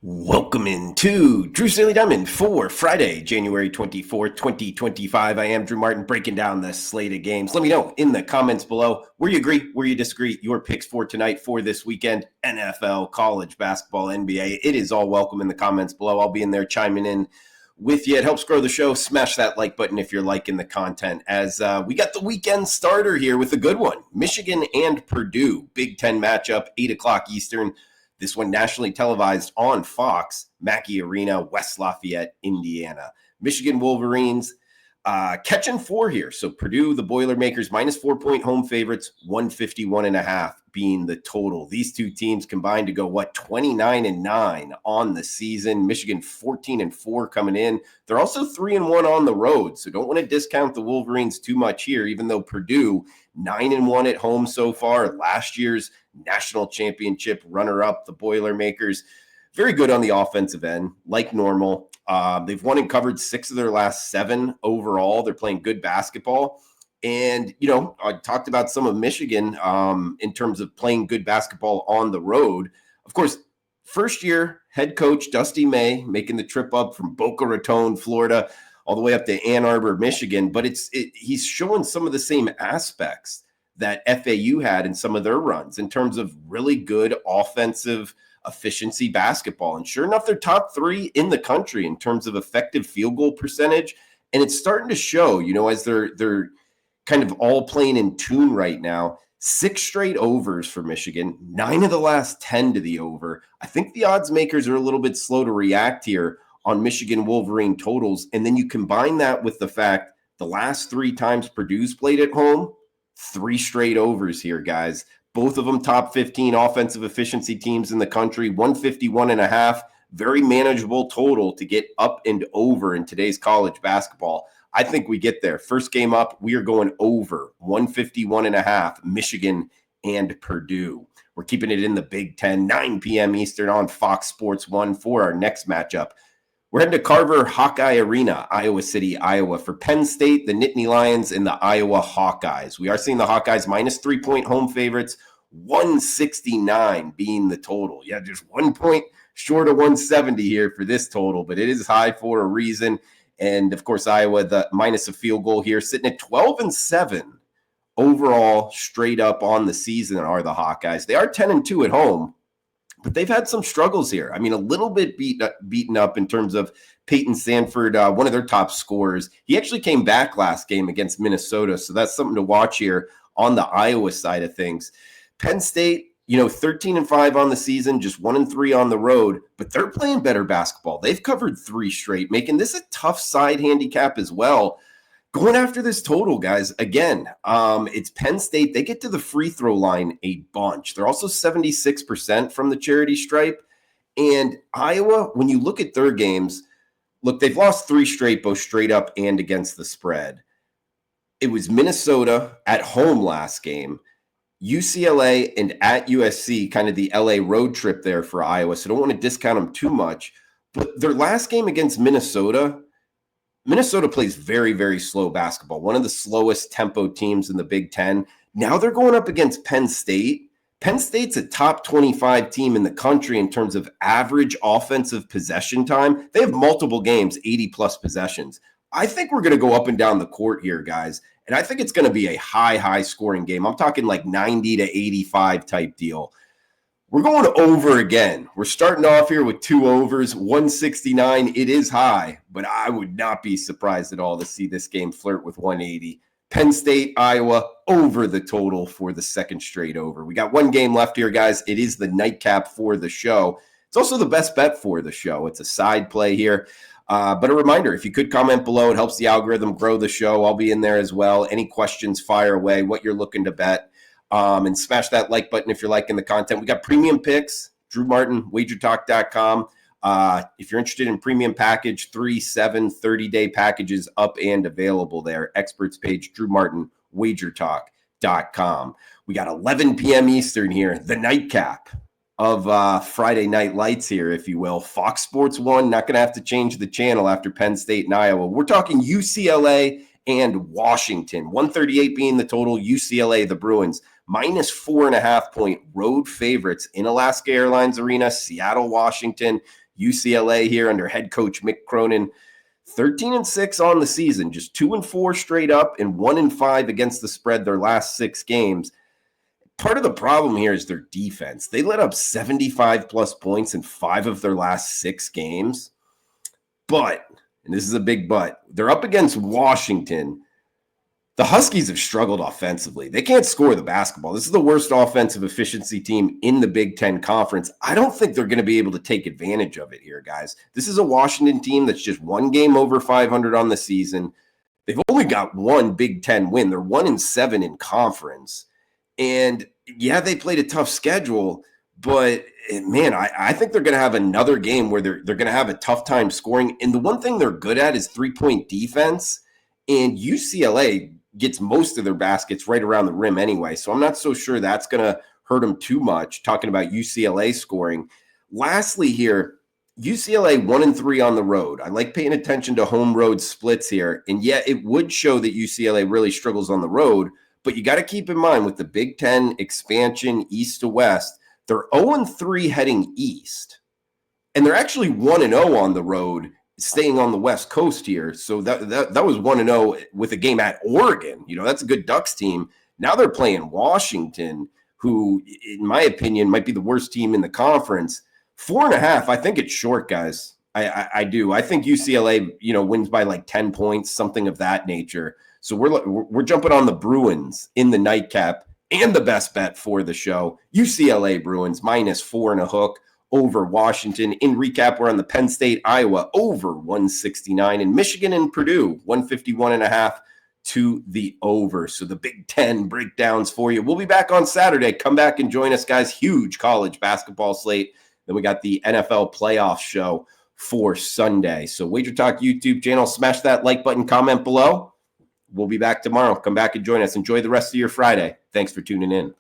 Welcome into Drew's Daily Diamond for Friday, January 24th, 2025. I am Drew Martin breaking down the slate of games. Let me know in the comments below where you agree, where you disagree, your picks for tonight, for this weekend, NFL, college basketball, NBA. It is all welcome in the comments below. I'll be in there chiming in with you. It helps grow the show. Smash that like button if you're liking the content, as we got the weekend starter here with a good one. Michigan and Purdue, Big Ten matchup, 8 o'clock Eastern. This one nationally televised on Fox, Mackey Arena, West Lafayette, Indiana. Michigan Wolverines catching 4 here. So Purdue, the Boilermakers, minus 4-point home favorites, 151.5 being the total. These two teams combined to go, 29-9 on the season. Michigan 14-4 coming in. They're also 3-1 on the road. So don't want to discount the Wolverines too much here, even though Purdue 9-1 at home so far. Last year's national championship runner-up, the Boilermakers. Very good on the offensive end, like normal. They've won and covered 6 of their last 7 overall. They're playing good basketball. And, I talked about some of Michigan in terms of playing good basketball on the road. Of course, first year head coach Dusty May making the trip up from Boca Raton, Florida, all the way up to Ann Arbor, Michigan. But he's showing some of the same aspects that FAU had in some of their runs in terms of really good offensive efficiency basketball. And sure enough, they're top 3 in the country in terms of effective field goal percentage. And it's starting to show, as they're kind of all playing in tune right now. 6 straight overs for Michigan, 9 of the last 10 to the over. I think the odds makers are a little bit slow to react here on Michigan Wolverine totals. And then you combine that with the fact the last 3 times Purdue's played at home, 3 straight overs here, guys. Both of them top 15 offensive efficiency teams in the country, 151.5. Very manageable total to get up and over in today's college basketball. I think we get there. First game up, we are going over 151.5, Michigan and Purdue. We're keeping it in the Big Ten, 9 p.m. Eastern on Fox Sports 1 for our next matchup. We're heading to Carver Hawkeye Arena, Iowa City, Iowa, for Penn State, the Nittany Lions, and the Iowa Hawkeyes. We are seeing the Hawkeyes minus 3-point home favorites, 169 being the total. Yeah, just 1 point short of 170 here for this total, but it is high for a reason. And, of course, Iowa, the minus a field goal here, sitting at 12-7 overall straight up on the season are the Hawkeyes. They are 10-2 at home, but they've had some struggles here. I mean, a little bit beaten up in terms of Peyton Sanford, one of their top scorers. He actually came back last game against Minnesota, so that's something to watch here on the Iowa side of things. Penn State, 13-5 on the season, just 1-3 on the road, but they're playing better basketball. They've covered 3 straight, making this a tough side handicap as well. Going after this total, guys, again, it's Penn State. They get to the free throw line a bunch. They're also 76% from the charity stripe. And Iowa, when you look at their games, look, they've lost 3 straight, both straight up and against the spread. It was Minnesota at home last game, UCLA and at USC, kind of the LA road trip there for Iowa. So don't want to discount them too much. But their last game against Minnesota plays very, very slow basketball, one of the slowest tempo teams in the Big Ten. Now they're going up against Penn State. Penn State's a top 25 team in the country in terms of average offensive possession time. They have multiple games, 80-plus possessions. I think we're going to go up and down the court here, guys, and I think it's going to be a high scoring game. I'm talking like 90 to 85 type deal. We're going over again. We're starting off here with 2 overs, 169. It is high, but I would not be surprised at all to see this game flirt with 180. Penn State, Iowa, over the total for the second straight over. We got 1 game left here, guys. It is the nightcap for the show. It's also the best bet for the show. It's a side play here. But a reminder, if you could comment below, it helps the algorithm grow the show. I'll be in there as well. Any questions, fire away, what you're looking to bet. And smash that like button if you're liking the content. We got premium picks, Drew Martin, WagerTalk.com. If you're interested in premium package, 3, 7, 30-day packages up and available there. Experts page, Drew Martin, WagerTalk.com. We got 11 p.m. Eastern here, the nightcap of Friday Night Lights here, if you will. Fox Sports 1, not going to have to change the channel after Penn State and Iowa. We're talking UCLA and Washington. 138 being the total. UCLA, the Bruins, minus 4.5 point road favorites in Alaska Airlines Arena, Seattle, Washington. UCLA here under head coach Mick Cronin, 13-6 on the season, just 2-4 straight up and 1-5 against the spread their last 6 games. Part of the problem here is their defense. They let up 75 plus points in 5 of their last 6 games. But, and this is a big but, they're up against Washington. The Huskies have struggled offensively. They can't score the basketball. This is the worst offensive efficiency team in the Big Ten Conference. I don't think they're going to be able to take advantage of it here, guys. This is a Washington team that's just 1 game over 500 on the season. They've only got 1 Big Ten win. They're 1-7 in conference. And yeah, they played a tough schedule, but man, I think they're going to have another game where they're going to have a tough time scoring. And the one thing they're good at is 3-point defense. And UCLA gets most of their baskets right around the rim anyway. So I'm not so sure that's going to hurt them too much, talking about UCLA scoring. Lastly here, UCLA 1-3 on the road. I like paying attention to home road splits here. And yet it would show that UCLA really struggles on the road. But you got to keep in mind with the Big Ten expansion east to west, they're 0-3 heading east. And they're actually 1-0 on the road, staying on the West Coast here. So that was 1-0 with a game at Oregon. You know, that's a good Ducks team. Now they're playing Washington, who, in my opinion, might be the worst team in the conference. 4.5, I think it's short, guys. I do. I think UCLA, wins by like 10 points, something of that nature. So we're jumping on the Bruins in the nightcap, and the best bet for the show, UCLA Bruins -4 and a hook over Washington. In recap, we're on the Penn State, Iowa over 169, and Michigan and Purdue 151.5 to the over. So the Big Ten breakdowns for you. We'll be back on Saturday. Come back and join us, guys. Huge college basketball slate. Then we got the NFL playoff show for Sunday. So WagerTalk YouTube channel, smash that like button, comment below. We'll be back tomorrow. Come back and join us. Enjoy the rest of your Friday. Thanks for tuning in.